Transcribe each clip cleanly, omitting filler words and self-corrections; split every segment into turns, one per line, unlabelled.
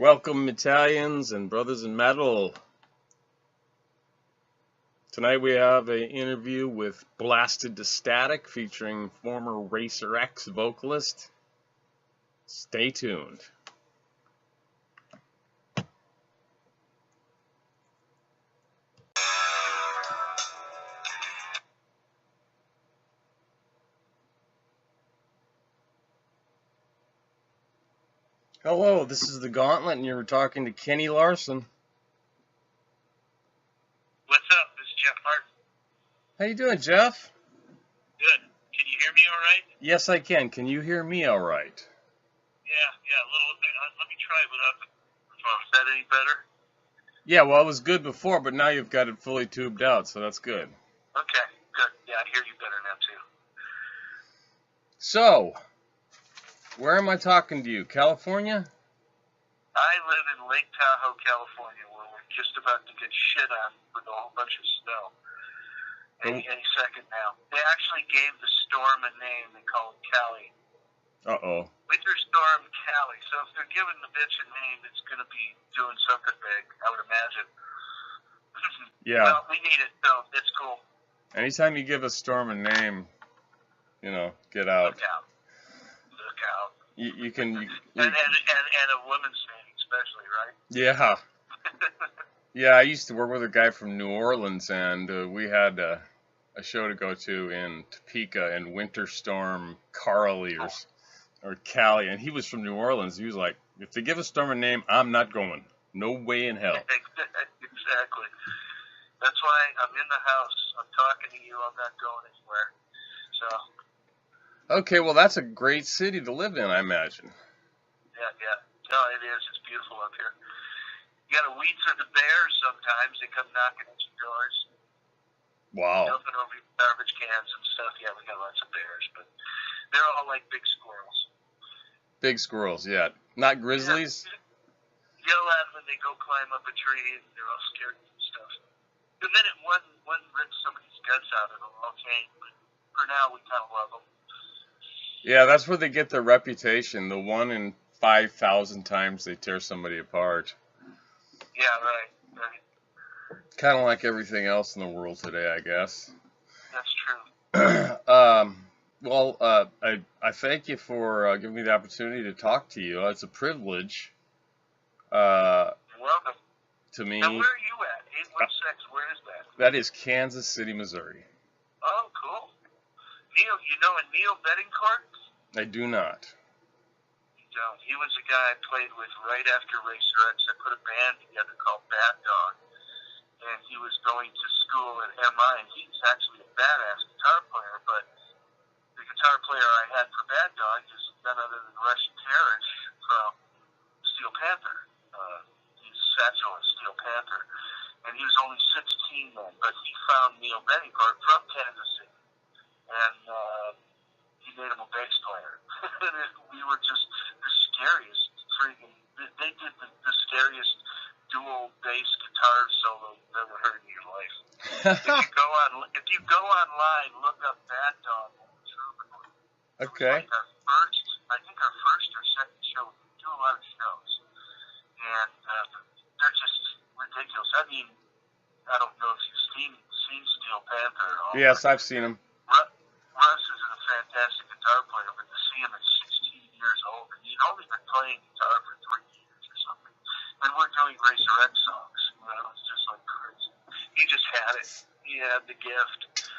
Welcome, Italians and brothers in metal. Tonight we have an interview with Blasted to Static featuring former Racer X vocalist. Stay tuned. Hello, this is the Gauntlet, and you're talking to Kenny Larson.
What's up? This is Jeff Martin.
How you doing, Jeff?
Good. Can you hear me all right?
Yes, I can. Can you hear me all right?
Yeah, a little bit. Let me try it without the microphone. Is that any better?
Yeah, well, it was good before, but now you've got it fully tubed out, so that's good.
Okay, good. Yeah, I hear you better now, too.
So, where am I talking to you? California?
I live in Lake Tahoe, California, where we're just about to get shit on with a whole bunch of snow. Any second now. They actually gave the storm a name. They call it Cali.
Uh-oh.
Winter Storm Cali. So if they're giving the bitch a name, it's going to be doing something big, I would imagine.
Yeah.
Well, we need it, so it's cool.
Anytime you give a storm a name, get out.
Look out.
You can...
And a woman's name, especially, right?
Yeah. Yeah, I used to work with a guy from New Orleans, and we had a show to go to in Topeka, and Winter Storm Carly or Cali, and he was from New Orleans. He was like, if they give a storm a name, I'm not going. No way in hell.
Exactly. That's why I'm in the house. I'm talking to you. I'm not going anywhere. So.
Okay, well, that's a great city to live in, I imagine.
Yeah. No, it is. It's beautiful up here. You got to weed for the bears sometimes. They come knocking at your doors.
Wow.
Dumping over your garbage cans and stuff. Yeah, we got lots of bears, but they're all like big squirrels.
Big squirrels, yeah. Not grizzlies?
Yeah. Yell at them and they go climb up a tree and they're all scared and stuff. The minute one rips somebody's guts out, it'll all change. But for now, we kind of love them.
Yeah, that's where they get their reputation. The 1 in 5,000 times they tear somebody apart.
Yeah, right.
Kind of like everything else in the world today, I guess.
That's true.
Well, I thank you for giving me the opportunity to talk to you. It's a privilege.
You're welcome.
To me.
Now, where are you at? 816, where is that?
That is Kansas City, Missouri.
Oh, cool. You know a Neil Bettingcourt?
I do not.
You don't. He was a guy I played with right after Racer X. I put a band together called Bad Dog. And he was going to school at MI, and he's actually a badass guitar player, but the guitar player I had for Bad Dog is none other than Rush Parrish from Steel Panther. He's Satchel in Steel Panther. And he was only 16 then, but he found Neil Bettingcourt from Kansas City. And he made him a bass player. We were just the scariest freaking... They did the scariest dual bass guitar solo you've ever heard in your life. If you go online, look up Bad Dog on the Troubadour.
Okay.
I think our first or second show. We do a lot of shows, and they're just ridiculous. I mean, I don't know if you've seen Steel Panther at all.
Yes, I've seen him.
Russ is a fantastic guitar player, but to see him at 16 years old, and he'd only been playing guitar for 3 years or something, and we're doing Racer X songs. It was just like crazy. He just had it. He had the gift.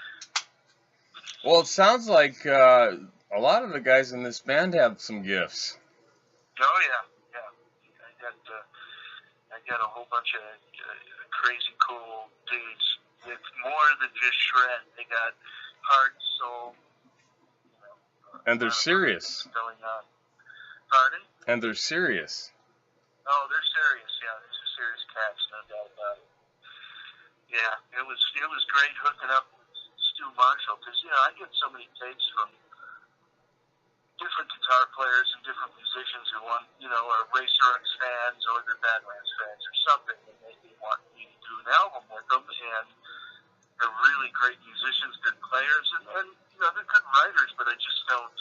Well, it sounds like a lot of the guys in this band have some gifts.
Oh, yeah. I got a whole bunch of crazy cool dudes with more than just shred. They got heart, soul.
And they're serious.
Going on. Pardon?
And they're serious.
Oh, they're serious. Yeah, these are serious cats, no doubt about it. Yeah, it was great hooking up with Stu Marshall because I get so many tapes from different guitar players and different musicians who want are Racer X fans or they're Badlands fans or something, and they want me to do an album with them, and they're really great musicians, good players, and they're good writers, but I just don't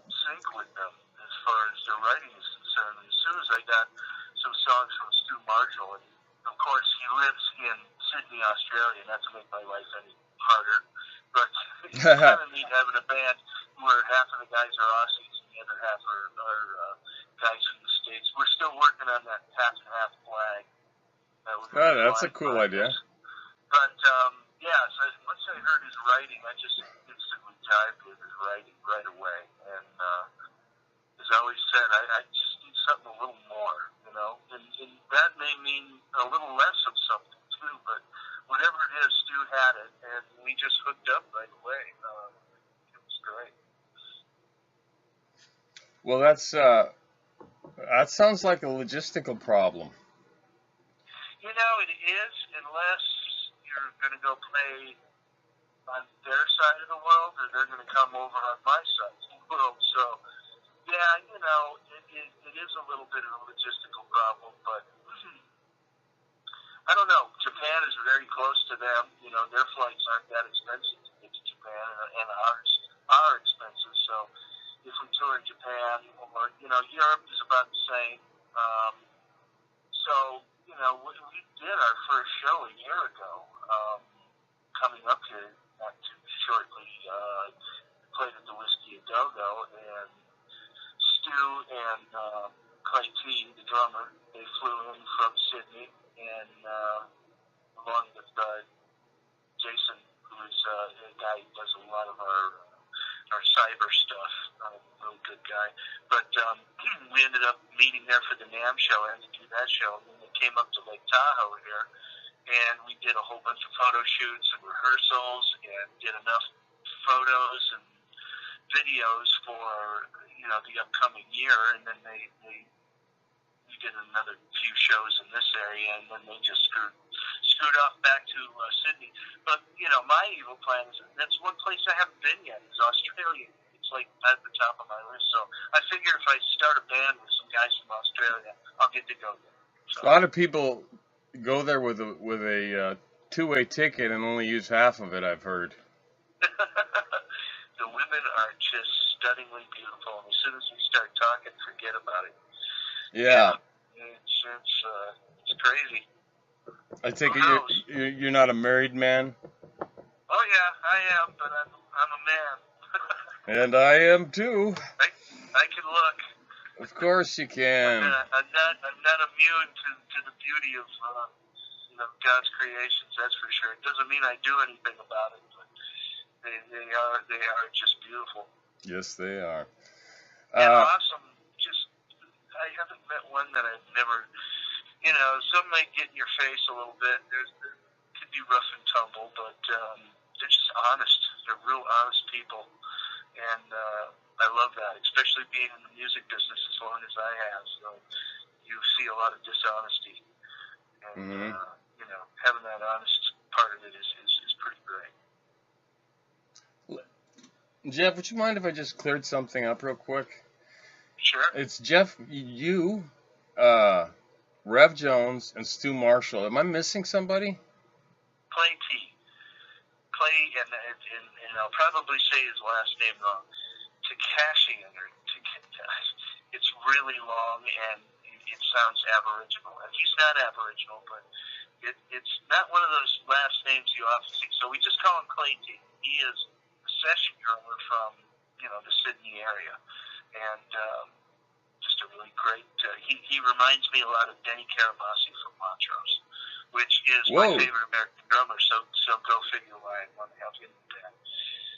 sync with them as far as their writing is concerned. And as soon as I got some kind of neat having a band where half of the guys are Aussies and the other half are guys from the States. We're still working on that half and half flag.
That's a cool idea.
But yeah, so once I heard his writing, I just instantly dived with his writing right away. And as I always said, I just need something a little more, you know. And that may mean a little less of something too, but whatever it is, Stu had it, and we just hooked up right away. It was great.
Well, that sounds like a logistical problem.
You know, it is, unless you're going to go play on their side of the world, or they're going to come over on my side of the world. So, yeah, you know, it is a little bit of a logistical problem, but I don't know. Japan is very close to them. You know, their flights aren't that expensive to get to Japan, and ours are expensive. So, if we tour in Japan, or, you know, Europe is about the same. So, you know, we did our first show a year ago, coming up here not too shortly. Played at the Whiskey a Go-Go, and Stu and Clay T, the drummer, they flew in from Sydney, and along with Jason, who is a guy who does a lot of our cyber stuff, really good guy. But we ended up meeting there for the NAMM show and to do that show. And then we came up to Lake Tahoe here, and we did a whole bunch of photo shoots and rehearsals, and did enough photos and videos for, you know, the upcoming year. And then we did another few shows in this area, and then they just screwed off back to Sydney. But, you know, my evil plan is, that's one place I haven't been yet, is Australia. It's like at the top of my list. So I figure if I start a band with some guys from Australia, I'll get to go there. So,
a lot of people go there with a two-way ticket and only use half of it, I've heard.
The women are just stunningly beautiful, and as soon as we start talking, forget about it.
Yeah.
It's crazy.
I take it you're not a married man?
Oh yeah, I am, but I'm a man.
And I am too.
I can look.
Of course you can.
I'm not immune to the beauty of you know, God's creations. That's for sure. It doesn't mean I do anything about it, but they are just beautiful.
Yes, they are.
And awesome. Just I haven't met one that I've never. You know, some might get in your face a little bit. There could be rough and tumble, but they're just honest. They're real honest people, and I love that, especially being in the music business as long as I have. So you see a lot of dishonesty, and you know, having that honest part of it is pretty great.
Jeff, would you mind if I just cleared something up real quick?
Sure.
It's Jeff, you, Rev Jones, and Stu Marshall. Am I missing somebody?
Clay T. Clay, and I'll probably say his last name wrong. Takashian, or it's really long, and it sounds Aboriginal. And he's not Aboriginal, but it's not one of those last names you often see. So we just call him Clay T. He is a session drummer from, you know, the Sydney area, and just a really great. He reminds me a lot of Denny Karamasi from Montrose, which is my favorite American drummer. So go figure why I want to help you with that.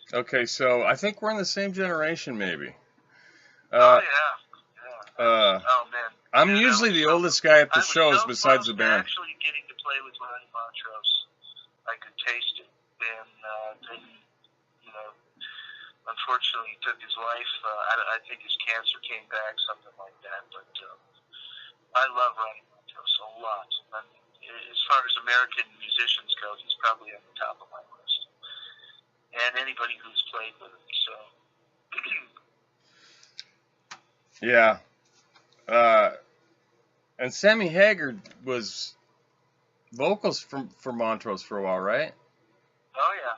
Okay, so I think we're in the same generation, maybe.
Oh yeah. Oh man.
I'm usually the oldest guy at the shows besides the band.
Actually, getting to play with Ronnie Montrose, I could taste it, and then, you know, unfortunately, he took his life. I think his cancer came back, something like that. But I love Ronnie Montrose a lot. I mean, as far as American musicians go, he's probably on the top of my list. And anybody who's played with him. So.
Yeah. And Sammy Haggard was vocals for Montrose for a while, right?
Oh yeah.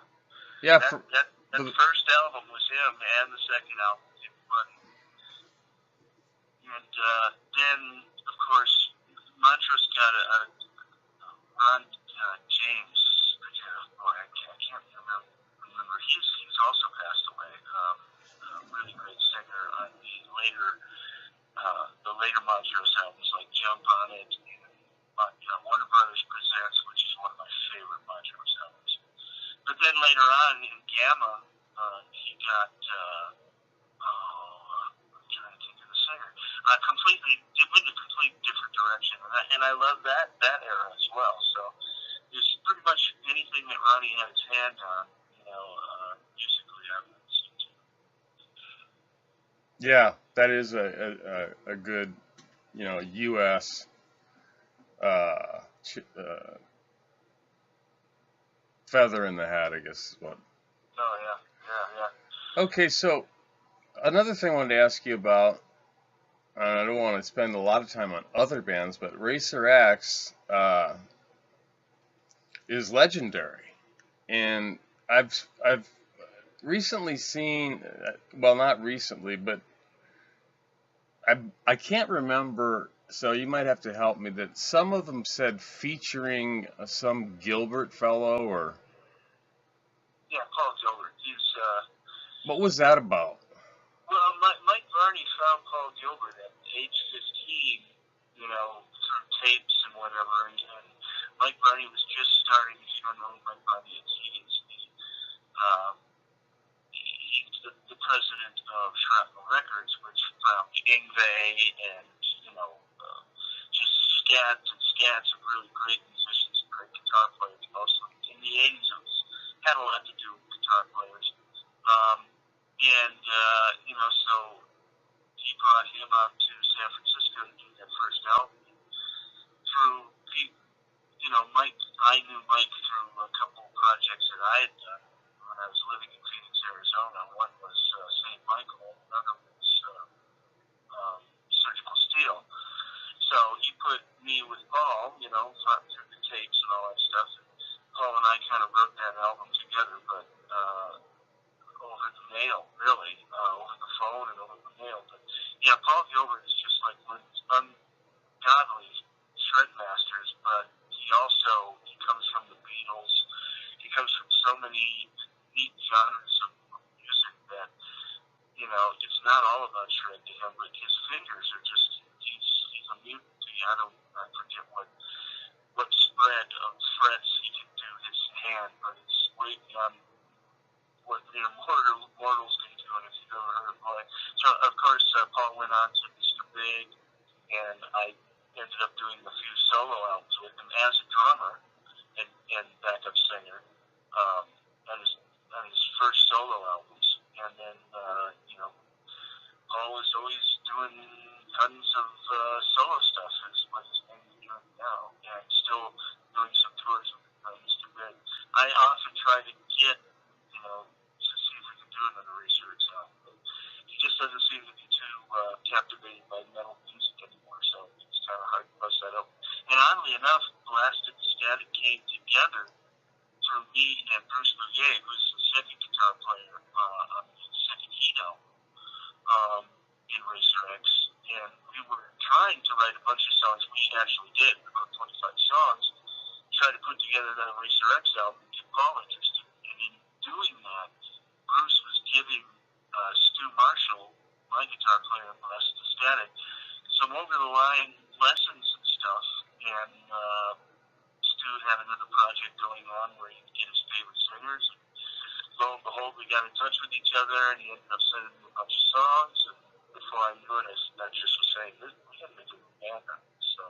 Yeah.
That first album was him, and the second album was him running. And then, of course, Montrose got a Ron James. I can't remember remember. He's also passed away. A really great singer on the later Montrose albums, like Jump on It, and Warner Brothers Presents, which is one of my favorite Montrose albums. But then later on in Gamma, he got. I'm trying to think of the singer. Completely went in a complete different direction, and I love that era as well. So there's pretty much anything that Ronnie had his hand on, musically, I would listen to.
Yeah, that is a good, U.S. Feather in the hat, I guess is what.
Oh yeah.
Okay, so another thing I wanted to ask you about, and I don't want to spend a lot of time on other bands, but Racer X is legendary, and I've recently seen, well, not recently, but I can't remember. So you might have to help me. That some of them said featuring some Gilbert fellow, or
yeah, Paul Gilbert. He's
what was that about?
well, Mike Varney found Paul Gilbert at age 15, through tapes and whatever, and Mike Varney was just starting. If you don't know Mike Varney, he's the president of Shrapnel Records, which found Ingve and just scats of really great musicians and great guitar players. Mostly in the '80s, it had a lot to do with guitar players, so he brought him out to San Francisco to do that first album. Through Mike, I knew Mike through a couple of projects that I had done when I was living in Phoenix, Arizona. One was St. Michael, another was Surgical Steel. So he put me with Paul, through the tapes and all that stuff. And Paul and I kind of wrote that album together, but over the mail, really, over the phone and over the mail. But yeah, Paul Gilbert is just like one of these ungodly shred masters, but he comes from the Beatles. He comes from so many neat genres of music that, it's not all about shred to him, but his fingers are just, he's a mutant. I forget what spread of frets he can do his hand, but it's way beyond what mortals can do, and if you've ever heard him play. So, of course, Paul went on to Mr. Big, and I ended up doing a few solo albums with him as a drummer and backup singer on his first solo albums. And then, Paul was always doing tons of solo stuff, is what his name is doing now, and still doing some tours with Mr. Big. I often try to get, to see if we can do another Racer X album, but he just doesn't seem to be too captivated by metal music anymore, so it's kind of hard to bust that up. And oddly enough, Blasted Static came together through me and Bruce Bouillet, who's the second guitar player on the second Heat album in Racer X, and we were trying to write a bunch of songs. We actually did, about 25 songs, try to put together that Racer X album and get Paul interested. And in doing that, Bruce was giving Stu Marshall, my guitar player in Blasted Static, some over-the-line lessons and stuff, and Stu had another project going on where he'd get his favorite singers, and lo and behold, we got in touch with each other, and he ended up sending me a bunch of songs, and before I knew it, I just was saying, we have to do a band on this. So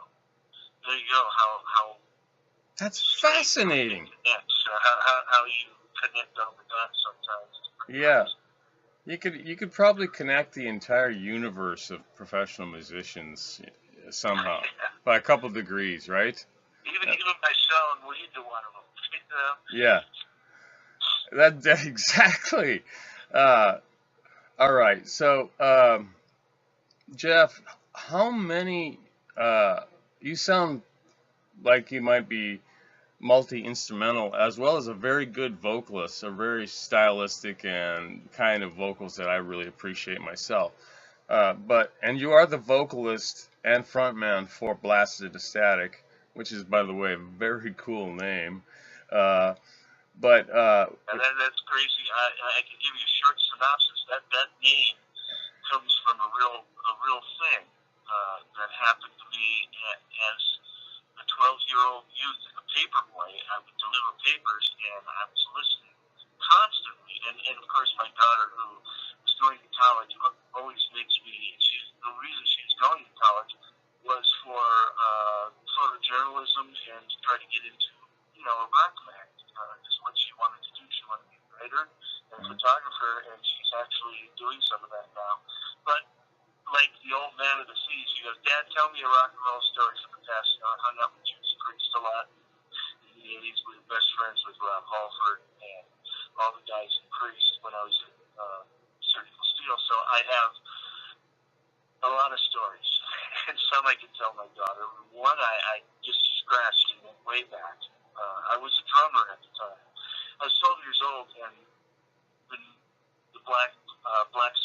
there you go, how
that's fascinating.
How you connect all the dots sometimes.
Yeah. You could probably connect the entire universe of professional musicians somehow by a couple degrees, right?
Even by selling weed to one of them.
Yeah, that exactly. All right, so Jeff, how many? You sound like you might be multi-instrumental as well as a very good vocalist, a very stylistic and kind of vocals that I really appreciate myself. And you are the vocalist and frontman for Blasted Static, which is, by the way, a very cool name. But
that's crazy. I can give you a short synopsis. That name comes from a real thing that happened to me as a 12-year-old youth, a paper boy. I would deliver papers, and I was listening constantly. And of course, my daughter, who was going to college, always makes me. The reason she's going to college was for photojournalism and to try to get into, a rock mag. Is what she wanted to do. She wanted to be a writer and photographer, and she's actually doing some of that now. But like the old man of the sea, she goes, "Dad, tell me a rock and roll story from the past." I hung out with Judas Priest a lot in the 80s. We were best friends with Rob Halford and all the guys in Priest when I was at Surgical Steel. So I have a lot of stories, and some I can tell my daughter. One I just scratched and went way back. I was a drummer at the time. I was 12 years old, and the Black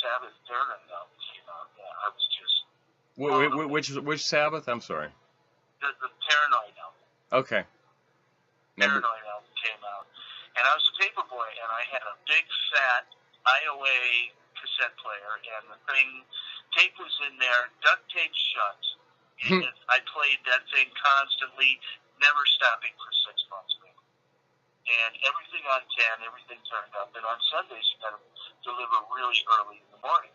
Sabbath Paranoid album came out. Yeah, I was just...
which Sabbath? I'm sorry.
The Paranoid album.
Okay.
Paranoid album came out, and I was a paper boy, and I had a big fat IOA cassette player, and the tape was in there, duct tape shut, and I played that thing constantly, never stopping for 6 months. And everything on 10, everything turned up, and on Sundays you got to deliver really early in the morning.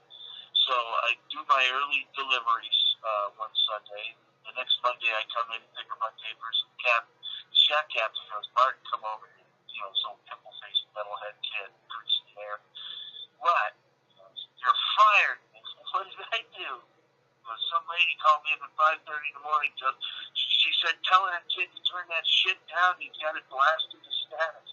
So I do my early deliveries one Sunday. The next Monday I come in and pick up my papers, and the shack captain goes, "Martin, come over here." Some pimple-faced metalhead kid, greasy hair. "What?" "You're fired." "What did I do?" "Some lady called me up at 5:30 in the morning. She said, tell that kid to turn that shit down. He's got it blasted to static."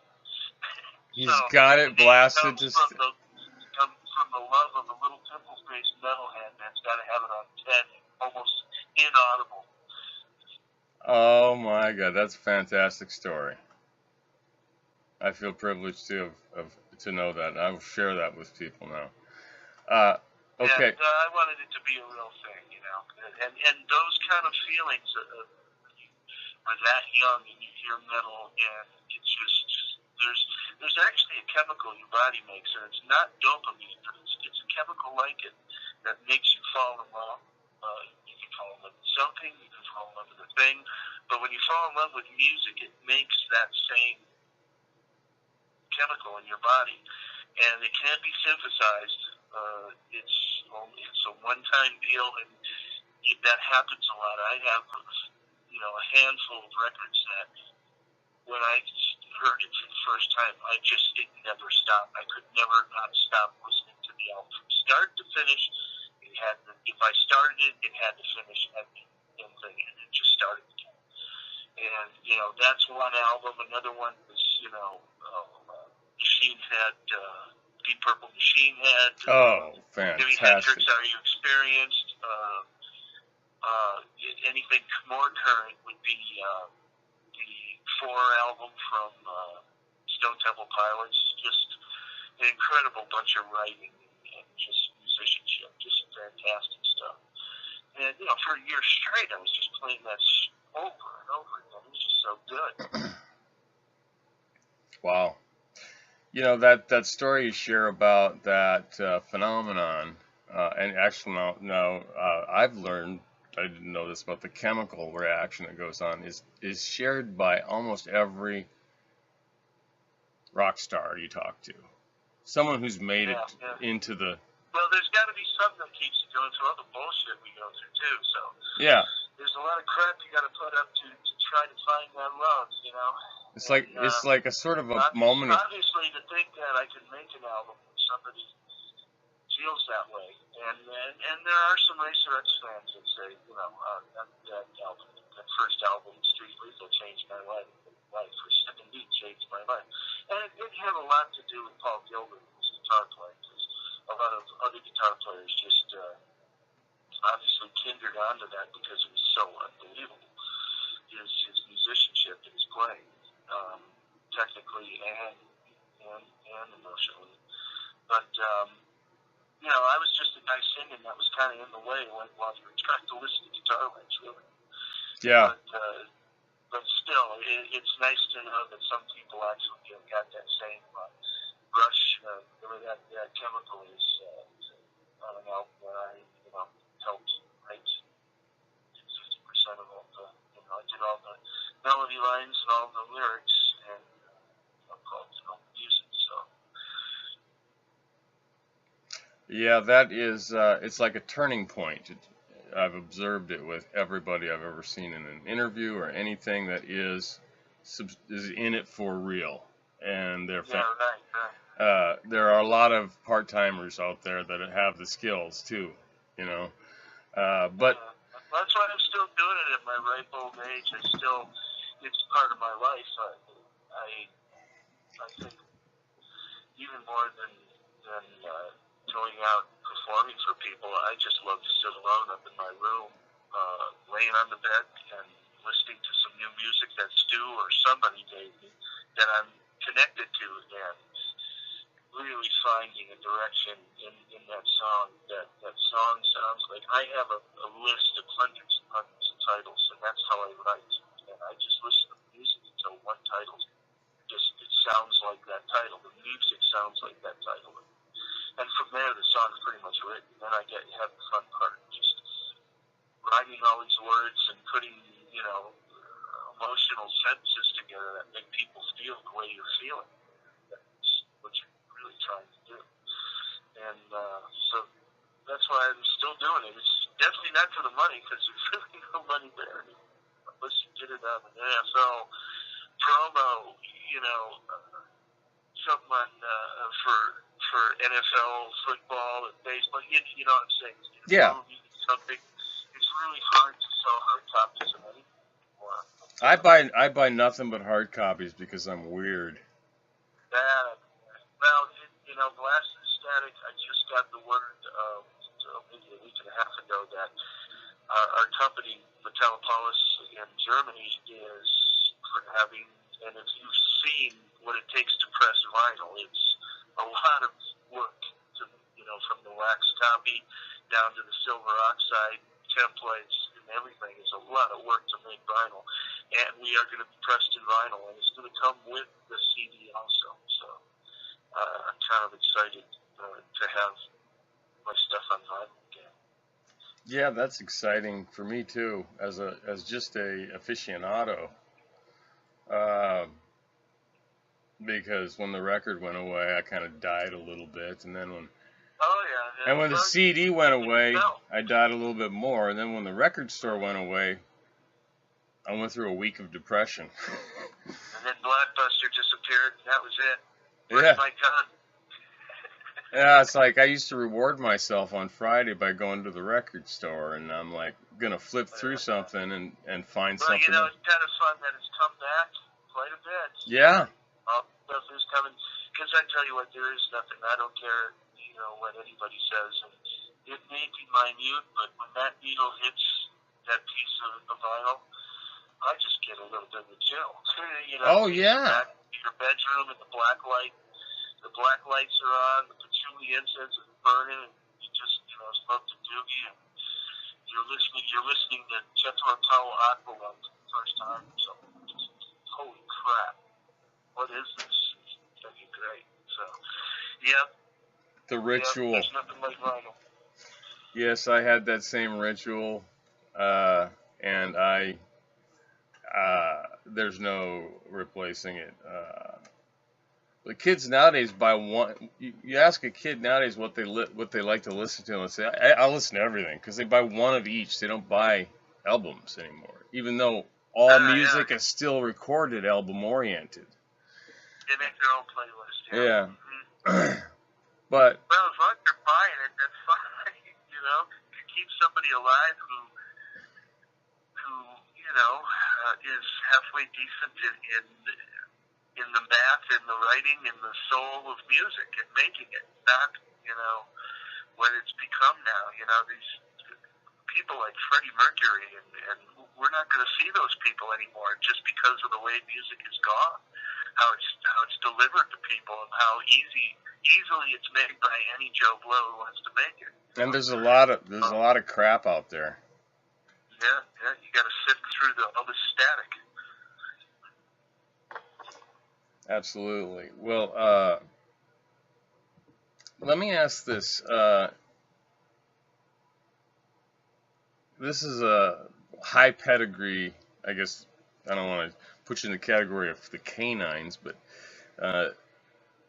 He's got it blasted to static.
Comes from the love of a little pimple-faced metalhead that's got to have it on 10, almost inaudible.
Oh my God, that's a fantastic story. I feel privileged to know that. I will share that with people now. Okay.
Yeah, I wanted it to be a real thing, and those kind of feelings when you are that young and you hear metal, and it's just there's actually a chemical your body makes, and it's not dopamine, but it's a chemical like it that makes you fall in love. You can fall in love with something, you can fall in love with a thing, but when you fall in love with music, it makes that same chemical in your body, and it can't be synthesized. It's a one-time deal, and that happens a lot. I have, a handful of records that when I heard it for the first time, it never stopped. I could never not stop listening to the album from start to finish. If I started it, it had to finish at the end thing, and it just started again. And that's one album. Another one was Machine Head. Deep Purple Machine Head.
Oh, fantastic.
Jimi Hendrix, Are You Experienced? Anything more current would be the 4 album from Stone Temple Pilots. Just an incredible bunch of writing and just musicianship. Just fantastic stuff. And, for a year straight, I was just playing that over and over again. It was just so good.
Wow. That story you share about that phenomenon, and actually now I've learned, I didn't know this, about the chemical reaction that goes on, is shared by almost every rock star you talk to. Someone who's made it into the...
Well, there's got to be something that keeps you going through all the bullshit we go through, too, so...
Yeah.
There's a lot of crap you got to put up to try to find that love,
It's like a sort of a moment of...
Obviously, to think that I can make an album when somebody feels that way. And there are some Racer X fans that say, that album, that first album, Street Lethal, changed my life. For indeed changed my life. And it had a lot to do with Paul Gilbert, his guitar playing, because a lot of other guitar players just obviously kindred onto that because it was so unbelievable. His musicianship and his playing, technically and emotionally. But I was just a guy singing that was kind of in the way while you were trying to listen to guitar licks, really.
Yeah.
But but still, it's nice to know that some people actually have got that same rush, that chemical is on an album where I, helped write 50% of all the, I did all the melody lines and all the lyrics and called music. So
Yeah, that is, it's like a turning point. I've observed it with everybody I've ever seen in an interview or anything that is in it for real, and they're
right.
there are a lot of part-timers out there that have the skills too, but
that's why I'm still doing it at my ripe old age. It's part of my life. I think even more than going out performing for people, I just love to sit alone up in my room, laying on the bed and listening to some new music that Stu or somebody gave me that I'm connected to, and really finding a direction in that song. That song sounds like I have a list of hundreds and hundreds of titles, and that's how I write. And I just listen to music until one title it sounds like that title. The music sounds like that title. And from there, the song's pretty much written. Then I have the fun part, just writing all these words and putting, emotional sentences together that make people feel the way you're feeling. That's what you're really trying to do. And so that's why I'm still doing it. It's definitely not for the money, because there's really no money there. Unless you get it on an NFL promo, something on, for NFL football and baseball. You know what I'm saying?
Yeah.
Something. It's really hard to sell hard copies of anything anymore.
I buy nothing but hard copies because I'm weird.
Well, Blast and Static, I just got the word maybe a week and a half ago that our company, Metallopolis in Germany, is having, and if you've seen what it takes to press vinyl, it's a lot of work from the wax copy down to the silver oxide templates and everything. It's a lot of work to make vinyl, and we are going to be pressed in vinyl, and it's going to come with the CD also. So I'm kind of excited to have my stuff on vinyl again.
Yeah, that's exciting for me too, as just a aficionado. Because when the record went away, I kind of died a little bit, and then when the CD went away, I died a little bit more, and then when the record store went away, I went through a week of depression.
And then Blockbuster disappeared, and that was it. Where's my gun?
Yeah, it's like I used to reward myself on Friday by going to the record store, and I'm like gonna flip through something and find something.
Well, it's kind of fun that it's come back quite a bit.
Yeah.
Stuff is coming, because I tell you what, there is nothing. I don't care, what anybody says, and it may be minute, but when that needle hits that piece of vinyl, I just get a little bit of a chill.
Oh yeah.
Your bedroom and the black lights are on, the patchouli incense is burning, and you just smoke the doogie, and you're listening to Jethro Tull Aqualung for the first time. So just, holy crap, what is this? It's gonna be great. So yep.
The ritual.
There's nothing like vinyl.
Yes, I had that same ritual, and there's no replacing it. The kids nowadays buy one. You ask a kid nowadays what they like to listen to, and they say, "I listen to everything," because they buy one of each. They don't buy albums anymore, even though all music is still recorded album oriented.
They make their own playlist.
Yeah.
Mm-hmm.
But
well, as long as they're buying it, that's fine. To keep somebody alive who is halfway decent in the math, in the writing, in the soul of music, and making it, not what it's become now. These people like Freddie Mercury, and we're not going to see those people anymore just because of the way music is gone. How it's delivered to people, and how easily it's made by any Joe Blow who wants to make it.
And there's a lot of crap out there.
Yeah, you got to sift through all the static.
Absolutely. Well, let me ask this. This is a high pedigree. I guess I don't want to put you in the category of the canines, but uh,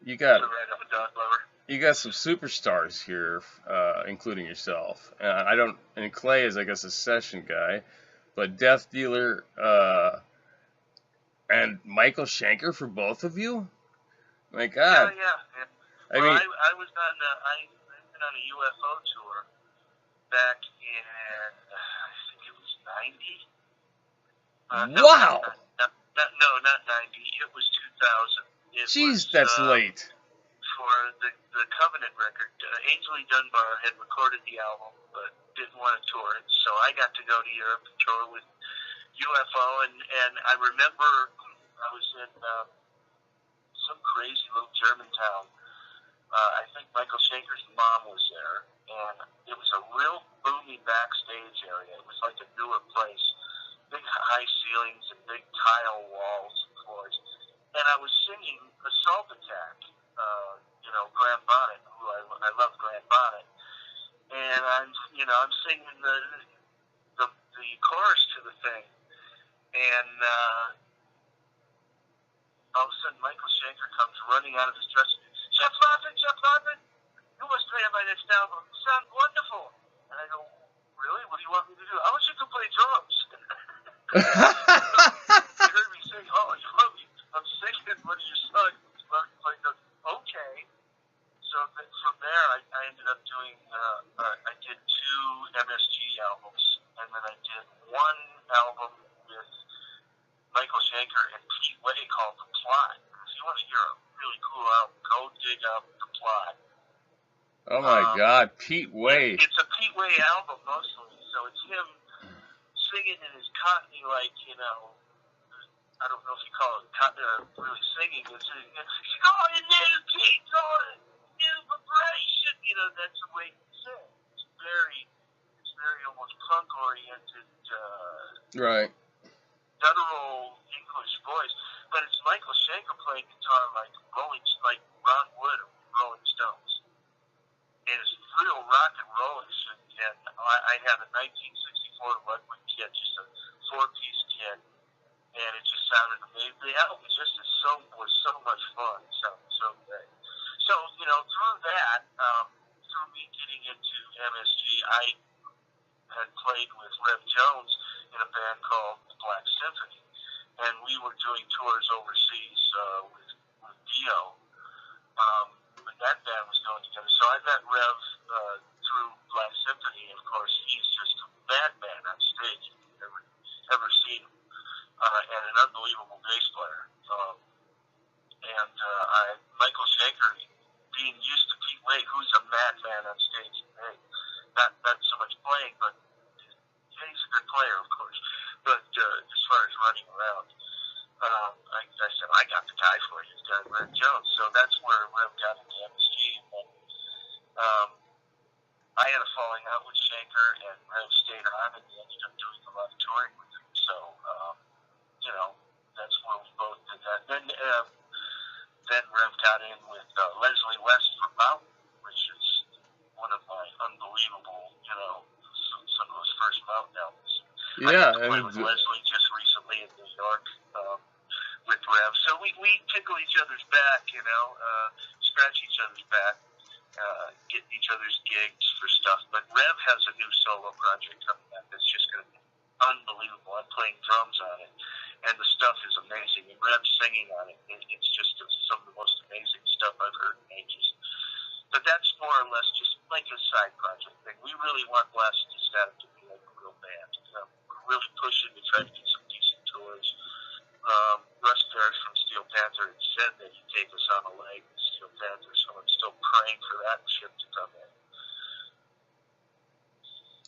you got
Right up a dog lover.
you got some superstars here, including yourself. I don't, and Clay is, I guess, a session guy, but Death Dealer and Michael Schenker for both of you. My God,
Yeah.
I
Well,
mean,
I was on I've been on a UFO tour back in I think it was '90. No,
wow,
not '90. It was 2000. It was
jeez, that's late.
for the Covenant record. Ainsley Dunbar had recorded the album, but didn't want to tour it, so I got to go to Europe and tour with UFO, and I remember I was in some crazy little German town. I think Michael Schenker's mom was there, and it was a real boomy backstage area. It was like a newer place, big high ceilings and big tile walls and floors. And I was singing Assault Attack, Graham Bonnet, who I love Graham Bonnet, and I'm singing the chorus to the thing, and all of a sudden Michael Schenker comes running out of his dressing room. Chef Lawson, you must play on my next album. You sound wonderful. And I go, really? What do you want me to do? I want you to play drums. He heard me sing, oh, you want me? I'm singing one of your songs. You want me to play drums? Okay. So from there, I ended up doing, I did 2 MSG albums, and then I did 1 album with Michael Schenker and Pete Way called The Plot. If you want to hear a really cool album, go dig up The Plot.
Oh my God, Pete Way.
It's a Pete Way album mostly, so it's him singing in his Cockney, I don't know if you call it really singing. It's going new Pete, going new vibration. That's the way he sings. It's very almost punk oriented.
Right.
Guttural English voice, but it's Michael Schenker playing guitar like Ron Wood of Rolling Stones. And it's real rock and rollish, and I had a 1964 Ludwig kit, just a 4-piece kit, and it just sounded amazing. The album was so much fun. It sounded so great. So through that, through me getting into MSG, I had played with Rev Jones in a band called the Black Symphony, and we were doing tours overseas with Dio. When that band was going together, so I met Rev through Black Symphony, and of course he's just a madman on stage if you've ever seen him, and an unbelievable bass player. Michael Schenker, being used to Pete Way, who's a madman on stage today, not so much playing, but he's a good player, of course. But as far as running around, I said, I got the guy for you, this guy, Rev Jones. So that's where Rev got into MSG. And I had a falling out with Schenker, and Rev stayed on, and we ended up doing a lot of touring with him. So, that's where we both did that. Then Rev got in with Leslie West from Mountain, which is one of my unbelievable, some of those first Mountain albums.
Yeah,
I played with Leslie just recently in New York with Rev. So we tickle each other's back, scratch each other's back, get each other's gigs for stuff. But Rev has a new solo project coming up that's just going to be unbelievable. I'm playing drums on it, and the stuff is amazing. And Rev's singing on it. It's just some of the most amazing stuff I've heard in ages. But that's more or less just like a side project thing. We really want Blasted to Static to be like a real band. We're really pushing to try to get some decent tours. Russ Parrish from Steel Panther had said that he'd take us on a leg with Steel Panther, so I'm still praying for that ship to come in.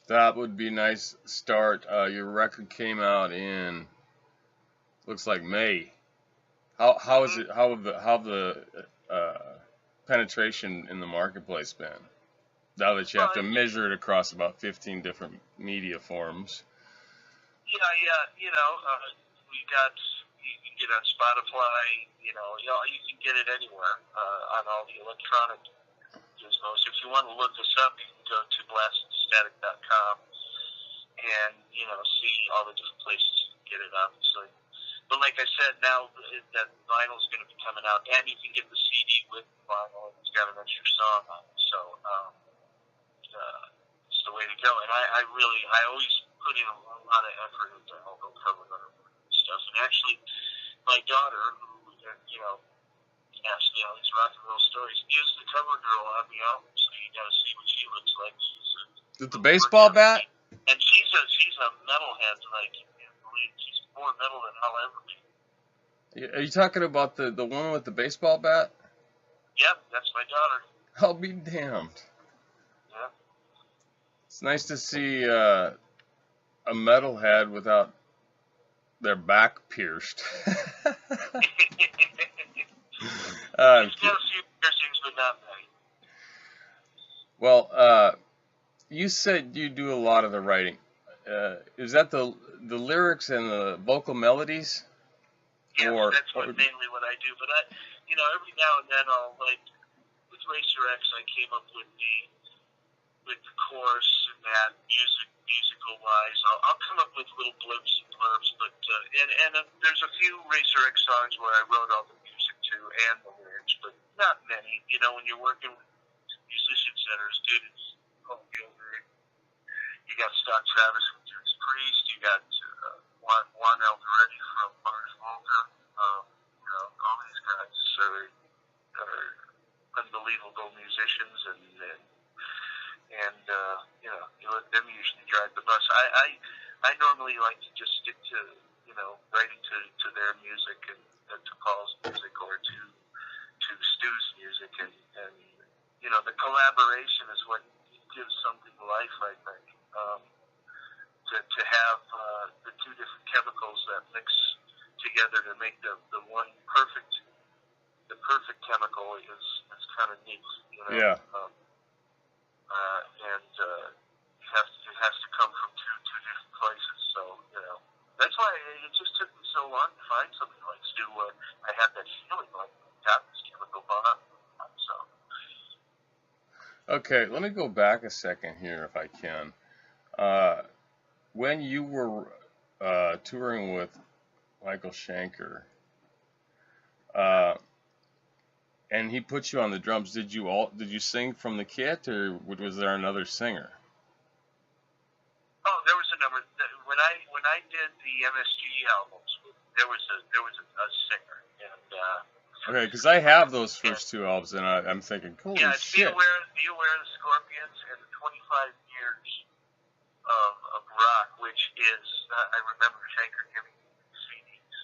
That would be a nice start. Your record came out in, looks like May. How is it? How the penetration in the marketplace been? Now that you have to measure it across about 15 different media forms.
Yeah. We got you can get on Spotify. You can get it anywhere on all the electronic gizmos. If you want to look us up, you can go to blastedstatic.com and see all the different places you can get it, obviously. But like I said, now that vinyl is going to be coming out, and you can get the CD with the vinyl, and it's got an extra song on it. So it's the way to go. And I always put in a lot of effort into album cover art and stuff. And actually, my daughter, who asks me all these rock and roll stories, is the cover girl on the album. So you got to see what she looks like.
With the baseball bat?
And she's a metalhead, like. She's more metal than I'll ever be.
Are you talking about the one with the baseball bat?
Yep, that's my daughter.
I'll be damned.
Yeah.
It's nice to see a metalhead without their back pierced.
She's got a few piercings, but not many.
Well, you said you do a lot of the writing. Is that the lyrics and the vocal melodies?
Yes, that's mainly what I do. But every now and then I'll, like, with Racer X, I came up with the chorus and that musical wise. I'll come up with little blips and blurbs, but and there's a few Racer X songs where I wrote all the music to and the lyrics, but not many. When you're working with musician centers, dude, it's all over. You got Scott Travis from Judas Priest. You got Juan Alvaretti from Mars Volta. All these guys are unbelievable musicians, and you let them usually drive the bus. I normally like to just stick to writing to their music and to Paul's music or to Stu's music, and the collaboration is what gives something life, I think. To have the two different chemicals that mix together to make the one perfect chemical is kind of neat,
Yeah.
And it has to come from two different places. So that's why it just took me so long to find something like Stu where I had that feeling like I got this chemical bond. So.
Okay, let me go back a second here if I can. When you were touring with Michael Schenker, and he put you on the drums, did you sing from the kit, or was there another singer?
Oh, there was a number. When I did the MSG albums, there was a singer, and
okay, because I have those first two albums, and I'm thinking, holy shit.
Be aware of the Scorpions and the 25 years of rock, which is I remember Schenker giving me CDs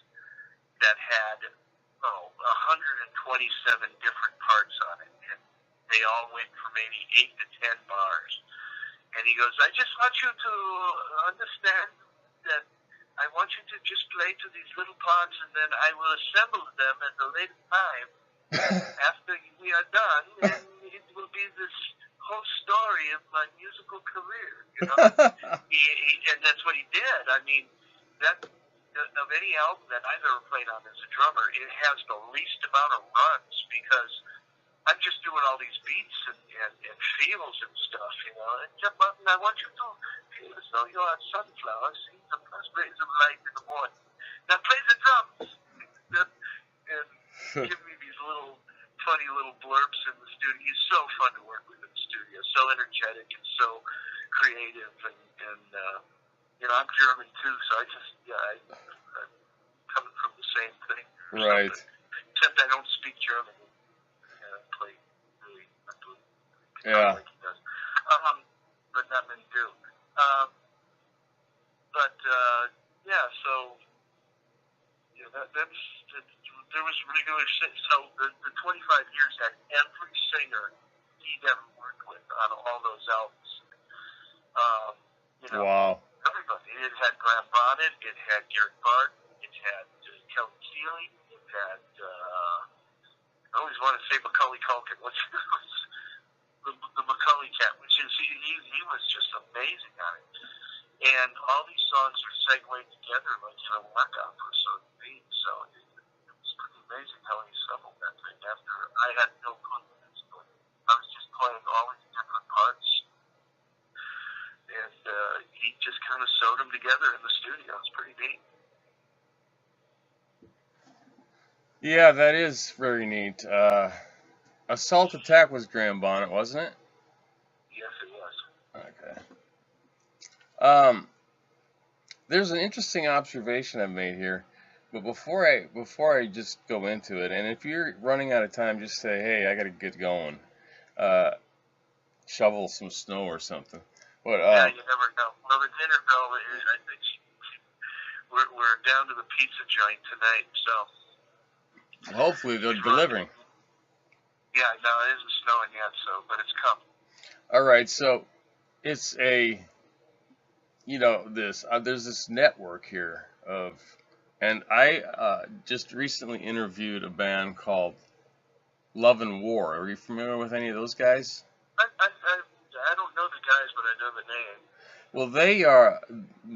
that had 127 different parts on it, and they all went for maybe 8 to 10 bars. And he goes, I just want you to understand that I want you to just play to these little parts, and then I will assemble them at a later time after we are done, and it will be this whole story of my musical career. And that's what he did. I mean, that of any album that I've ever played on as a drummer, it has the least amount of runs because I'm just doing all these beats and feels and stuff, and I want you to feel as though you're a sunflower seeing the first rays of light in the morning. Now play the drums and give me these funny little blurbs in the studio. He's so fun to work with in the studio, so energetic and so creative, and I'm German too, so I'm coming from the same thing.
Right.
Except I don't speak German. I play really
yeah.
like he does. But not many do. There was regular. So the 25 years had every singer he'd ever worked with on all those albums.
Wow.
Everybody. It had Graham Bonnet. It had Gary Barton. It had Kelly Keeley. It had. I always want to say Macaulay Culkin. What's the Macaulay cat? Which is he was just amazing on it. And all these songs are segued together like in a work opera, so to speak. So So it was pretty amazing how he assembled that thing. After I had no confidence, but I was just playing all these different parts, and he just kind of sewed them together in the studio. It's pretty neat.
Yeah, that is very neat. Assault Attack was Graham Bonnet, wasn't it?
Yes, it was.
Okay. There's an interesting observation I've made here, but before I just go into it, and if you're running out of time, just say, "Hey, I gotta get going." Shovel some snow or something. But
yeah, you never know. Well, the dinner bell is, I think we're down to the pizza joint tonight, so
hopefully they're delivering.
Yeah, no, it isn't snowing yet, so but it's coming.
All right, so it's there's this network here and I just recently interviewed a band called Love and War. Are you familiar with any of those guys?
I don't know the guys, but I know the name.
Well, they are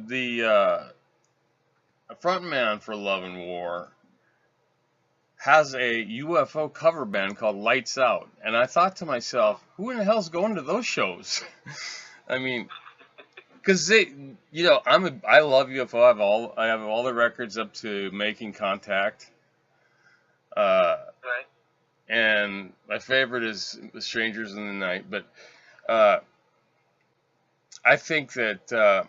the frontman for Love and War has a UFO cover band called Lights Out, and I thought to myself, who in the hell's going to those shows? I mean, because I love UFO. I have all the records up to Making Contact.
Right.
And my favorite is The Strangers in the Night, but I think that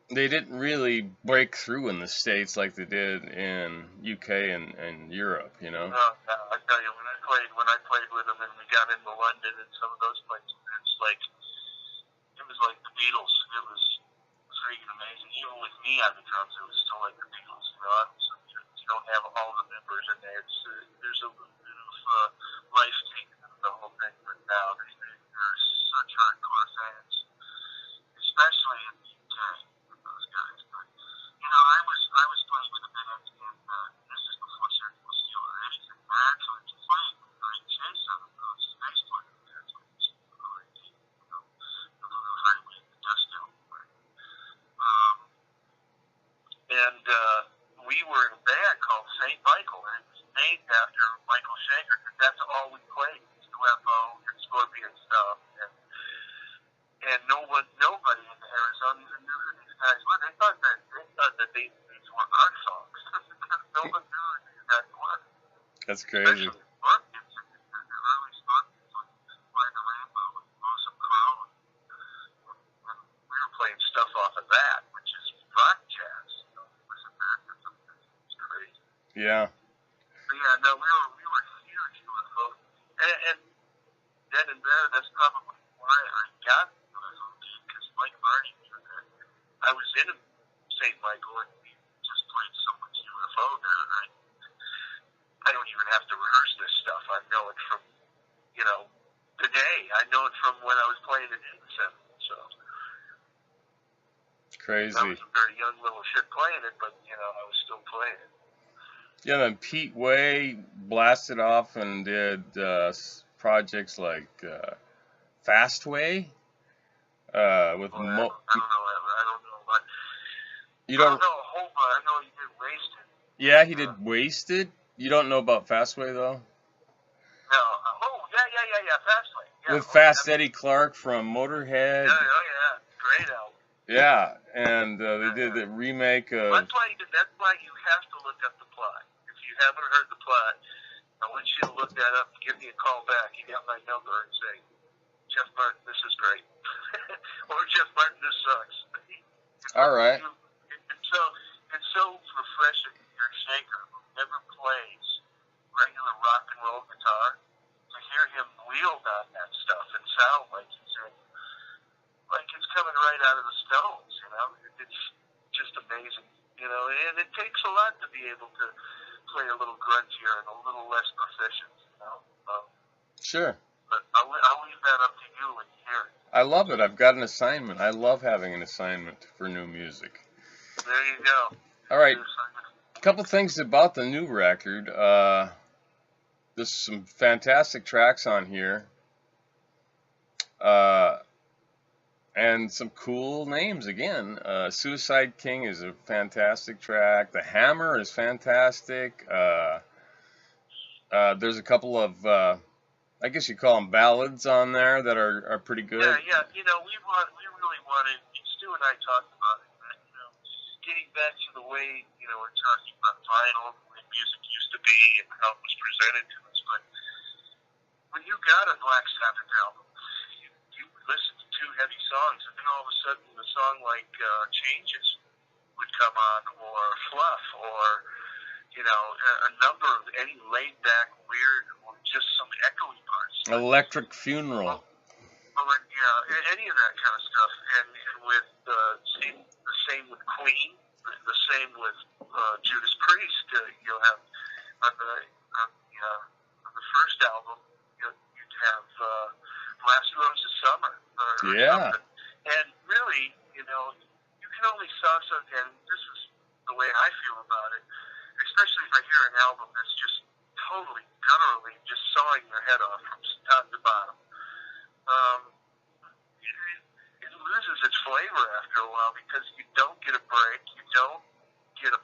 they didn't really break through in the States like they did in UK and Europe, you know.
No, I tell you, when I played with them and we got into London and some of those places, it was like the Beatles. It was freaking amazing. Even with me on the drums, it was still like the Beatles. You know, you don't have all the members in there. There's a little bit of life taken into the whole thing, but now they're such hardcore fans, especially in the UK with those guys. But I was playing with a band, and this is before Surgical Steel or anything. I actually was playing with Greg Chase on the bass player. That's what he's the Blue Highway, the Dust Album. And we were in a band called St. Michael, and it was named after Michael Schenker, because that's all we played, UFO and Scorpion stuff, and nobody in Arizona even knew who these guys were. They thought that these were our songs. No one knew who these guys were.
That's crazy.
Especially Scorpions, the early Scorpions, like Fly the Rainbow and Awesome Crow, and we were playing stuff off of that, which is rock jazz. Listen back to something. It's crazy.
Yeah.
But yeah, no, we were huge UFO, and then and there, that's probably why I got the UFO gig, because Mike Marty knew that. I was in St. Michael, and we just played so much UFO there, and I don't even have to rehearse this stuff. I know it from, today. I know it from when I was playing it in the 70s, so.
It's crazy.
I was a very young little shit playing it, but, I was still playing it.
Yeah, then Pete Way blasted off and did projects like Fastway with
I don't know. But
you don't.
I don't know a whole lot. I know he did Wasted.
Yeah, he did Wasted. You don't know about Fastway though.
No. Yeah. Fastway. Yeah.
With Fast Eddie Clark from Motorhead.
Yeah. Great album.
Yeah, and they did the remake of.
That's why you have to look up the plot. If you haven't heard the plot, I want you to look that up. Give me a call back. You got my number and say, Jeff Martin, this is great, or Jeff Martin, this sucks.
All right.
It's so refreshing to hear Shaker, who never plays regular rock and roll guitar, to hear him wield on that stuff and sound like it's coming right out of the Stones. It's just amazing. And it takes a lot to be able to play a little grungier and a little less proficient.
Sure.
But I'll leave that up to you when you hear it.
I love it. I've got an assignment. I love having an assignment for new music.
There you go.
All right. A couple things about the new record. There's some fantastic tracks on here. And and some cool names again. Suicide King is a fantastic track. The Hammer is fantastic. There's a couple of, I guess you call them ballads on there that are pretty good.
Yeah. You know, we really wanted. Stu and I talked about it. Getting back to the way we're talking about vinyl, the way music used to be, and how it was presented to us. But when you got a Black Sabbath album, you listen to two heavy songs, and then all of a sudden, a song like Changes would come on, or Fluff, or a number of any laid back, weird, or just some echoey parts.
Electric Funeral.
Yeah, any of that kind of stuff, and with the same with Queen, the same with Judas Priest. You'll have on the first album, you'd have Last Rose of Summer, or something. And really, you can only saw something. And this is the way I feel about it, especially if I hear an album that's just totally gutturally just sawing your head off from top to bottom. It loses its flavor after a while because you don't get a break, you don't get a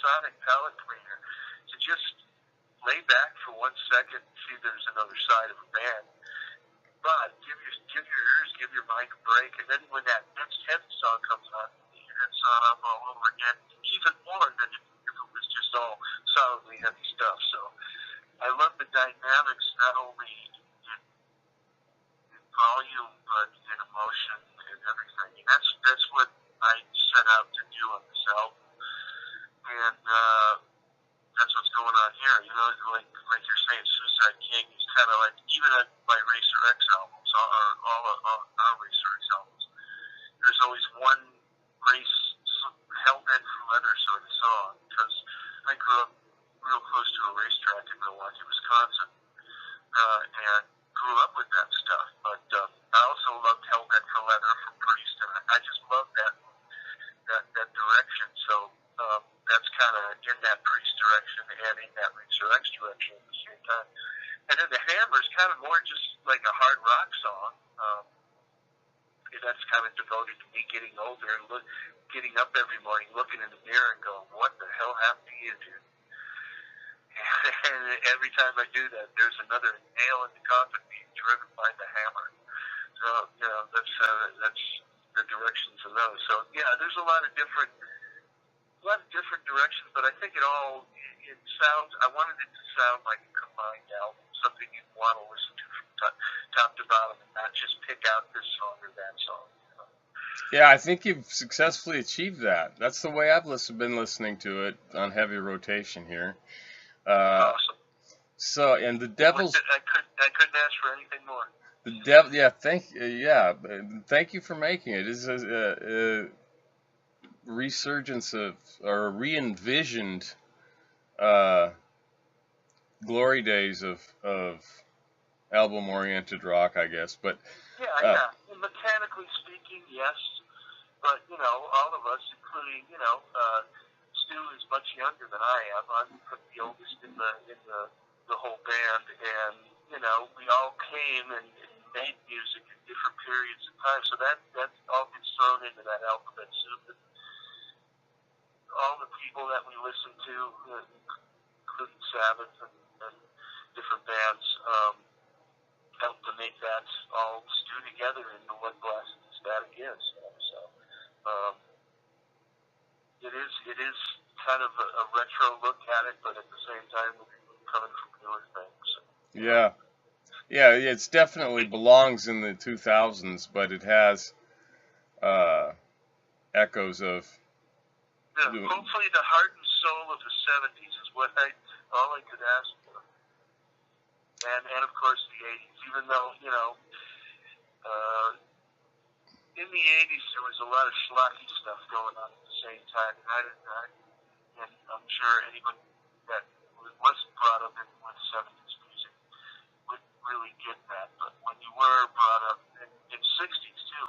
sonic palate cleaner to just lay back for 1 second and see there's another side of a band. But give your ears, give your mind a break, and then when that next heavy song comes on, you hear that song up all over again, even more than if it was just all solidly heavy stuff. So I love the dynamics not only in volume but in emotion and everything. And that's what I set out to do on this album. And that's what's going on here. Like you're saying, Suicide King is kind of like, even at my Racer X albums, all our Racer X albums, there's always one race, hell-bent for leather sort of song, because I grew up real close to a racetrack in Milwaukee, Wisconsin, and grew up with that stuff. But I also loved Hell-Bent for Leather from Priest, and I just love that direction. So that's kind of in that Priest direction and in that Racer X direction at the same time. And then the Hammer is kind of more just like a hard rock song. That's kind of devoted to me getting older and getting up every morning, looking in the mirror and going, what the hell happened to you, dude? And every time I do that, there's another nail in the coffin being driven by the hammer. So, that's the directions of those. So, yeah, there's a lot of different directions, but I think it sounds, I wanted it to sound like a combined album, something you'd want to listen to from top to bottom and not just pick out this song or that song.
Yeah, I think you've successfully achieved that. That's the way I've been listening to it on heavy rotation here.
Awesome.
So, and the Devil's...
I couldn't ask for anything more.
The Devil, thank you for making it. It's a resurgence of, or re-envisioned glory days of album-oriented rock, I guess. But
yeah. Mechanically speaking, yes. But all of us, including Stu is much younger than I am. I'm the oldest in the whole band, and we all came and made music in different periods of time. So that all gets thrown into that alphabet soup. And all the people that we listen to, including Sabbath and different bands, help to make that all stew together into what Blasted Static is. So it is kind of a retro look at it, but at the same time coming from newer things.
Yeah, it definitely belongs in the 2000s, but it has echoes of.
Hopefully, the heart and soul of the 70s is all I could ask for, and of course the 80s. Even though in the 80s there was a lot of schlocky stuff going on at the same time, and I'm sure anyone that wasn't brought up in with 70s music would really get that. But when you were brought up in 60s too,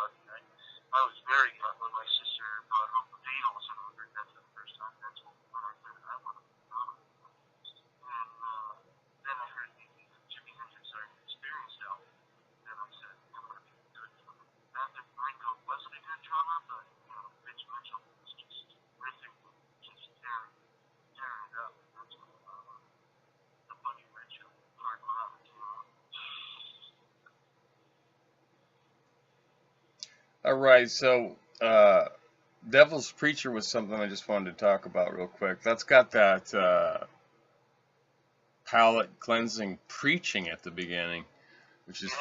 I was very young when my sister brought home the Beatles, and I heard that for the first time. That's when I said, I want to be on. And then I heard the Jimi Hendrix Experience album, and I said, I want to be good. After Ringo
All right, so Devil's Preacher was something I just wanted to talk about real quick. That's got that palate cleansing preaching at the beginning, which is
Yeah.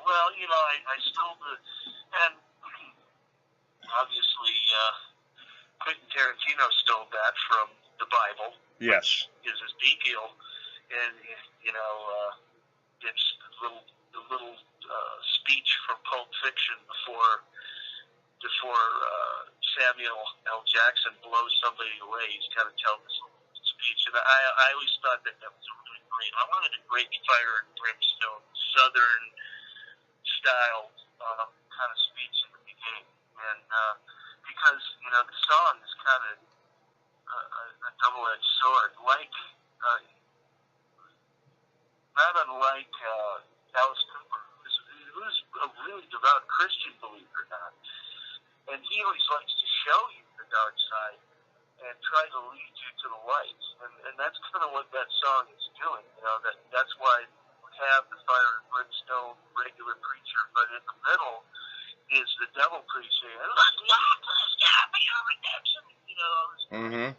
Well, I stole and obviously Quentin Tarantino stole that from the Bible,
yes,
which is his big deal, and it's the little speech from Pulp Fiction before Samuel L. Jackson blows somebody away. He's got to tell this little speech, and I always thought that was really great. I wanted a great fire and brimstone Southern style kind of speech in the beginning, and because the song is kind of a double-edged sword, like not unlike Alice Cooper, who's a really devout Christian, believe it or not, and he always likes to show you the dark side and try to lead you to the light, and that's kind of what that song is doing. That's why we have the fire and brimstone regular preacher, but in the middle is the devil preaching.
mm-hmm.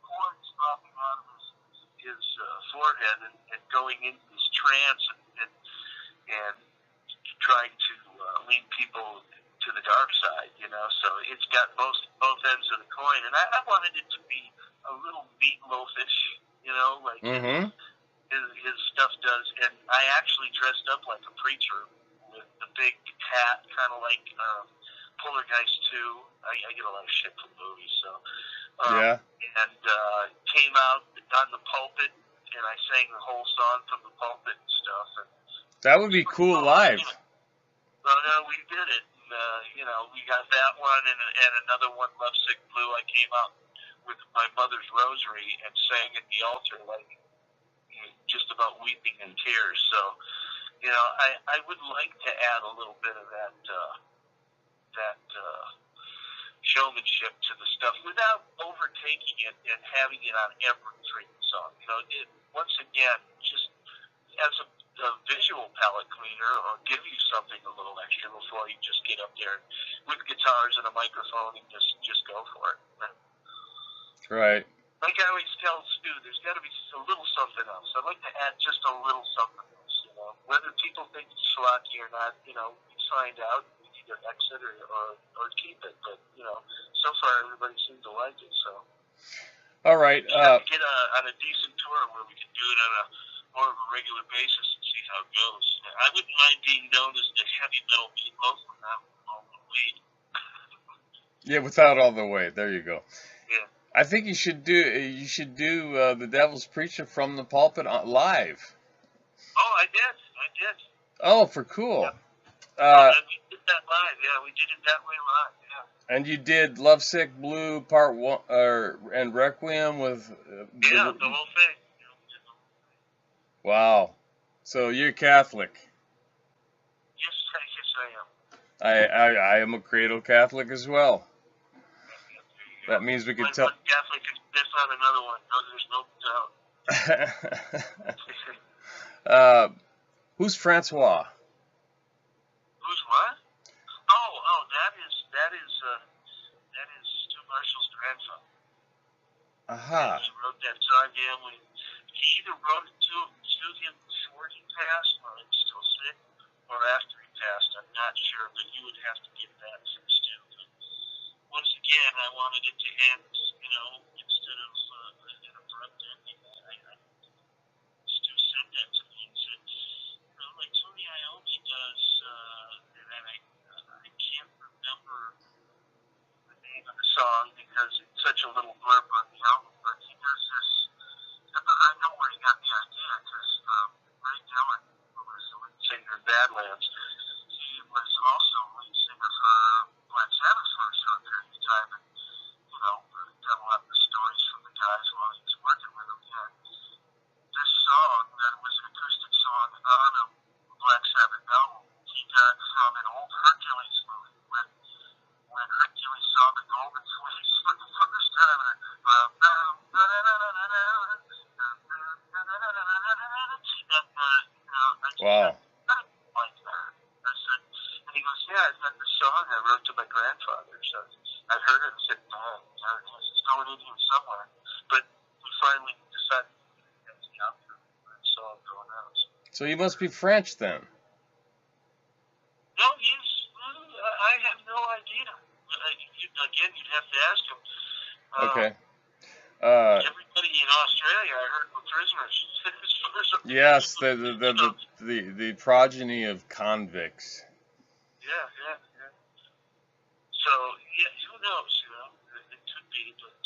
Horns dropping out of his forehead and going into this trance and trying to lead people to the dark side. So it's got both ends of the coin, and I wanted it to be a little meatloafish, like
Mm-hmm.
his stuff does. And I actually dressed up like a preacher with the big hat, kind of like Poltergeist 2. I get a lot of shit from movies, so
Yeah.
and came out on the pulpit, and I sang the whole song from the pulpit and stuff. And
That would be cool live.
well, no, we did it. And, we got that one and another one, Lovesick Blue. I came out with my mother's rosary and sang at the altar, like just about weeping in tears. So, I would like to add a little bit of that showmanship to the stuff without overtaking it and having it on every drinking song. Once again, just as a visual palette cleaner, or give you something a little extra before you just get up there with guitars and a microphone and just go for it.
Right.
Like I always tell Stu, there's got to be a little something else. I'd like to add just a little something else. Whether people think it's schlocky or not, we find out. We either exit or keep it. But so far everybody seems to like it. So.
All right.
We have to get on a decent tour where we can do it on a more of a regular basis and see how it goes. I wouldn't mind being known as the heavy metal meatloaf without all the weight.
Yeah, without all the weight. There you go.
Yeah.
I think you should do the Devil's Preacher from the pulpit live.
Oh, I did.
Oh, for cool.
Yeah. We did that live. Yeah, we did it that way live. Yeah.
And you did Lovesick Blue Part 1 and Requiem with
the whole thing.
Wow. So you're Catholic.
Yes, I am.
I am a cradle Catholic as well. That means we can tell.
One Catholic is this on another one. No, there's no doubt.
Who's Francois?
Who's what? Oh, that is Stu Marshall's grandfather.
Aha.
He wrote that song. He either wrote it to him before he passed, while he was still sick, or after he passed. I'm not sure, but you would have to get that from Stu. But once again, I wanted it to end, instead of an abrupt ending. Stu said that to me and said, like Tony Iommi does, and I can't remember the name of the song because it's such a little blurb on the album, but he does this. I know where he got the idea, because Ray Dillon, who was the lead singer in Badlands, he was also lead singer for Black Sabbath for a short period of time, and got a lot of the stories from the guys while he was working with them. And this song, that was an acoustic song on a Black Sabbath album, he got from an old Hercules movie when Hercules saw the golden fleece for the first time.
Wow.
Like that. Yeah, it's like the song I wrote to my grandfather. So I heard it and said, "Man, there it is. It's going in here somewhere." But we finally decided that's the outcome. I saw it going out.
So you must be French then.
No, I have no idea. Again, you'd have to ask him.
Okay.
Everybody in Australia, I heard, were prisoners.
Yes, the progeny of convicts.
Yeah. So, yeah, who knows, it could be, but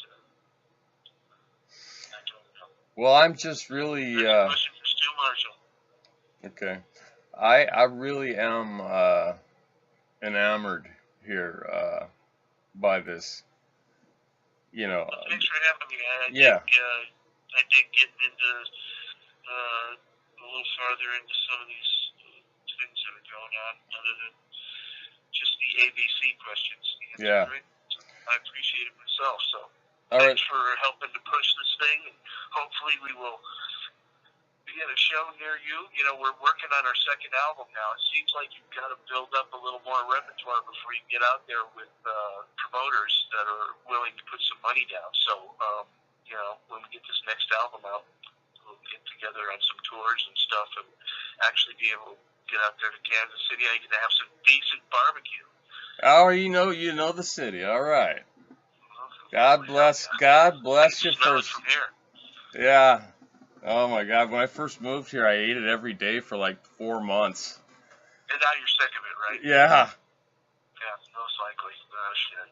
I don't know.
Well, I'm just really,
Question for Stu Marshall.
okay. I really am, enamored here, by this,
Well, thanks for having me. I did get into, a little farther into some of these things that are going on, other than just the ABC questions.
Yeah.
I appreciate it myself, so
All
thanks
right.
for helping to push this thing, and hopefully we will be at a show near you. We're working on our second album now. It seems like you've got to build up a little more repertoire before you get out there with promoters that are willing to put some money down. So, when we get this next album out, we'll get together on some tours and stuff and actually be able to get out there to Kansas City. I get to have some decent barbecue.
Oh, you know the city. All right. God bless you first.
From here.
Yeah. Oh my God. When I first moved here, I ate it every day for like 4 months.
And now you're sick of it, right?
Yeah.
Yeah, most likely. Oh, shit.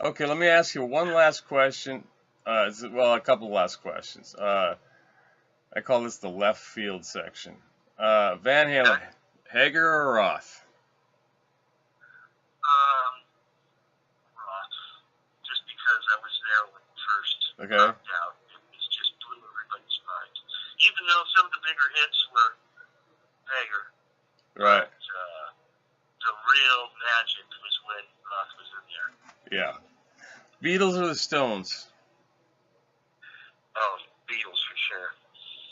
Okay, let me ask you one last question. Well, a couple last questions. I call this the left field section. Van Halen, Hager or Roth?
Roth. Just because I was there when it first
Okay.
popped out, it just blew everybody's mind. Even though some of the bigger hits were Hager.
Right.
But, the real magic was when Roth was in there.
Yeah. Beatles or the Stones?
Oh, Beatles for sure.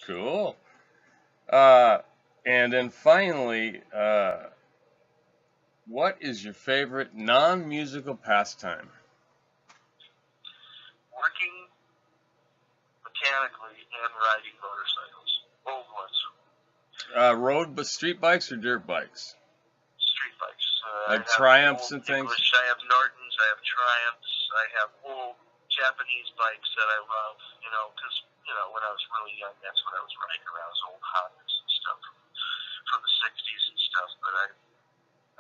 Cool. And then finally, what is your favorite non-musical pastime?
Working mechanically and riding motorcycles. Old ones.
Street bikes or dirt bikes?
Street bikes.
Like Triumphs and things?
English, I have Nortons, I have Triumphs, I have old Japanese bikes that I love, because, when I was really young, that's what I was riding around, was old Hondas and stuff from the 60s and stuff. But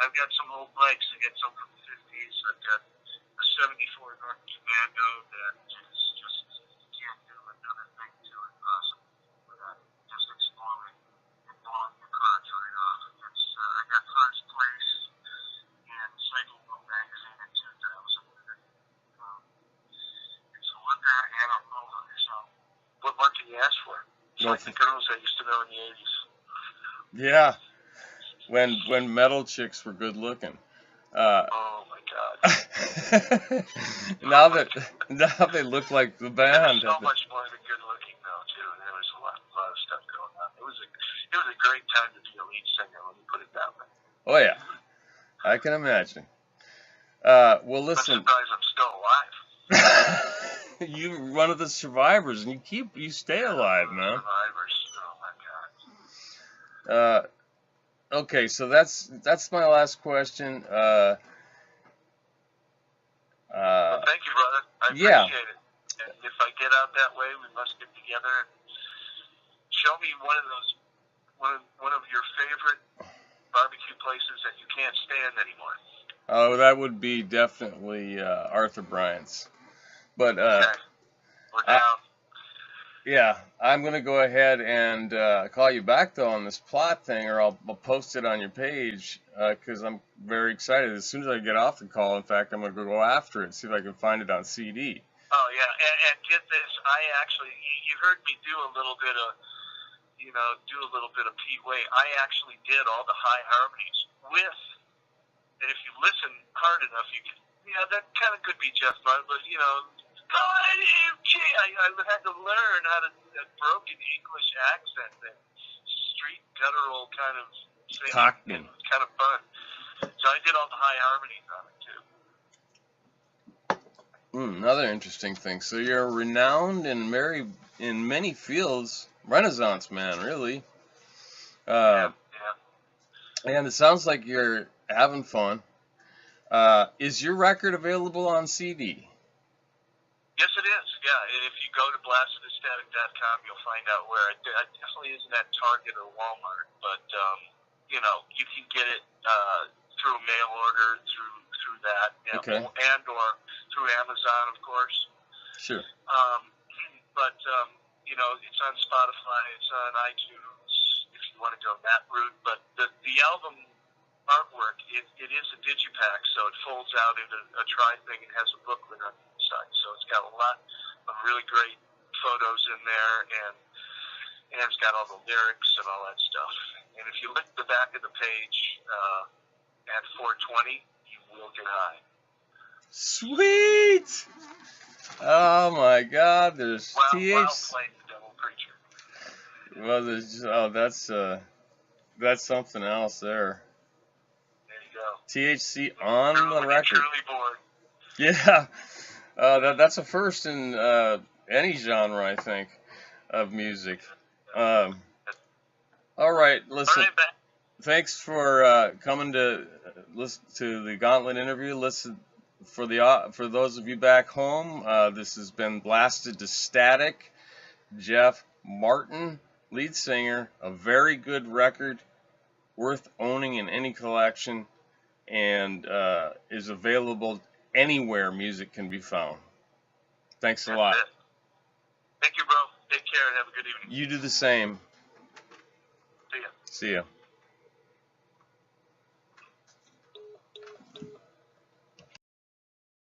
I've got some old bikes. I got some from the 50s. I've got the 74 Norton Commando that is just, you can't do another thing to it possible without just exploding and blowing your crotch right off. I got first place in Cycle World magazine in 2000. It's a Honda and a roller. So, what more can you ask for? It's like the girls I used to know in the 80s.
Yeah, when metal chicks were good looking.
Oh my God!
now they look like the band.
So much more than good looking though too. There was a lot of stuff going on. It was a great time to be a lead singer. Let me put it that way.
Oh yeah, I can imagine. Well, listen.
I'm surprised I'm still alive.
You're one of the survivors, and you stay alive, man.
Survivors. Oh my God.
Okay, so that's my last question.
Well, thank you, brother. I appreciate it. And if I get out that way, we must get together and show me one of your favorite barbecue places that you can't stand anymore.
Oh, that would be definitely Arthur Bryant's. But
okay. We're down.
Yeah, I'm gonna go ahead and call you back though on this plot thing, or I'll post it on your page because I'm very excited. As soon as I get off the call, in fact, I'm gonna go after it, see if I can find it on CD.
Oh yeah, and get this, I actually, you heard me do a little bit of Pete Way. I actually did all the high harmonies with, and if you listen hard enough, you can, that kind of could be Jeff Butt, but I had to learn how to do that broken English accent, that street guttural kind of thing.
Cockney.
It's kind of fun. So I did all the high harmonies on it too.
Another interesting thing. So you're renowned in many fields, Renaissance man, really.
Yeah.
And it sounds like you're having fun. Is your record available on CD?
Yes, it is. Yeah, and if you go to blastedecstatic.com, you'll find out where. It definitely isn't at Target or Walmart, but you know, you can get it through mail order, through that,
Okay.
and or through Amazon, of course.
Sure.
But you know, it's on Spotify, it's on iTunes, if you want to go that route. But the album artwork, it is a digipack, so it folds out into a tri-thing and has a booklet on the inside. So it's got a lot of really great photos in there, and it's got all the lyrics and all that stuff. And if you look at the back of the page at 420, you will get high.
Sweet! Oh my God, there's
While
TH.
playing the Devil Preacher.
Well, there's that's something else there.
There you go.
THC on the record.
Truly bored.
Yeah, that's a first in any genre, I think, of music. All right, listen.
All right,
Thanks for coming to listen to the Gauntlet interview. Listen for those of you back home. This has been Blasted to Static. Jeff Martin, lead singer, a very good record, worth owning in any collection, and is available anywhere music can be found. Thanks a lot.
Thank you, bro. Take care and have a good evening.
You do the same.
See ya.
See ya.